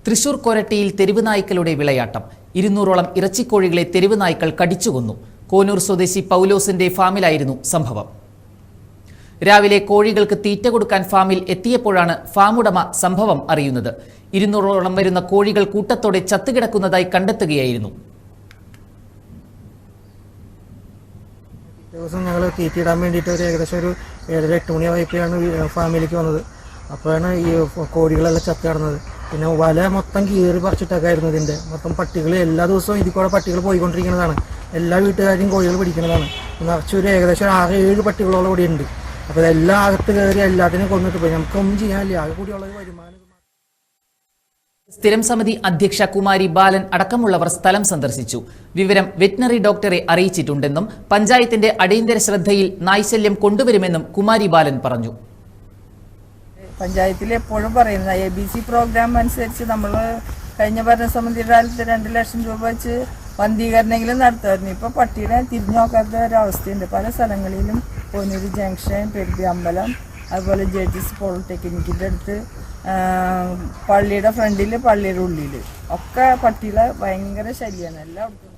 തൃശൂർ കൊരട്ടിയിൽ തെരുവ് നായ്ക്കളുടെ വിളയാട്ടം. 200ഓളം ഇറച്ചിക്കോഴികളെ തെരുവ് നായ്ക്കൾ കടിച്ചുകൊന്നു. കോനൂർ സ്വദേശി പൗലോസിന്റെ ഫാമിലായിരുന്നു സംഭവം. രാവിലെ കോഴികൾക്ക് തീറ്റ കൊടുക്കാൻ ഫാമിൽ എത്തിയപ്പോഴാണ് ഫാം ഉടമ സംഭവം അറിയുന്നത്. 200ഓളം വരുന്ന കോഴികൾ കൂട്ടത്തോടെ ചത്തുകിടക്കുന്നതായി കണ്ടെത്തുകയായിരുന്നു. ദിവസം ഞങ്ങൾ തീറ്റിയിടാൻ വേണ്ടിയിട്ട് ഏകദേശം ഒരു 7-8 മണിയായപ്പോഴാണ് ഫാമിലേക്ക് വന്നത്. അപ്പോഴാണ് ഈ കോഴികളെല്ലാം ചത്ത് കിടന്നത്. പിന്നെ വല മൊത്തം കീറി പറിച്ചിട്ടൊക്കെ ആയിരുന്നു. ഇതിൻ്റെ മൊത്തം പട്ടികൾ എല്ലാ ദിവസവും ഇതിൽ കൂടെ പട്ടികൾ പോയിക്കൊണ്ടിരിക്കുന്നതാണ്. എല്ലാ വീട്ടുകാരും കോഴികൾ പിടിക്കുന്നതാണ്. നിറച്ചൊരു ഏകദേശം 6-7 പട്ടികളോളം ഇവിടെ ഉണ്ട്. അപ്പോൾ ഇതെല്ലാം അകത്ത് കയറി എല്ലാത്തിനും കൊന്നിട്ട് പോയി. നമുക്കൊന്നും ചെയ്യാനില്ല. ആകെ കൂടിയുള്ളത് വരുമാനം. സ്ഥിരം സമിതി അധ്യക്ഷ കുമാരി ബാലൻ അടക്കമുള്ളവർ സ്ഥലം സന്ദർശിച്ചു. വിവരം വെറ്റിനറി ഡോക്ടറെ അറിയിച്ചിട്ടുണ്ടെന്നും പഞ്ചായത്തിന്റെ അടിയന്തര ശ്രദ്ധയിൽ നായ്ശല്യം കൊണ്ടുവരുമെന്നും കുമാരി ബാലൻ പറഞ്ഞു. പഞ്ചായത്തിൽ എപ്പോഴും പറയുന്നത് ABC പ്രോഗ്രാം അനുസരിച്ച് നമ്മൾ കഴിഞ്ഞ ഭരണസമിതിയുടെ കാലത്ത് 2 ലക്ഷം രൂപ വെച്ച് വന്ധീകരണമെങ്കിലും നടത്തുമായിരുന്നു. ഇപ്പോൾ പട്ടിയെ തിരിഞ്ഞു നോക്കാത്ത ഒരവസ്ഥയുണ്ട്. പല സ്ഥലങ്ങളിലും കോനൂർ ജംഗ്ഷൻ, പെരുമ്പി അമ്പലം, അതുപോലെ ജഡ്ജസ് പോളിടെക്നിക്കിൻ്റെ അടുത്ത്, പള്ളിയുടെ ഫ്രണ്ടിൽ, പള്ളിയുടെ ഉള്ളിൽ ഒക്കെ പട്ടികളെ ഭയങ്കര ശല്യമാണ് എല്ലായിടത്തും.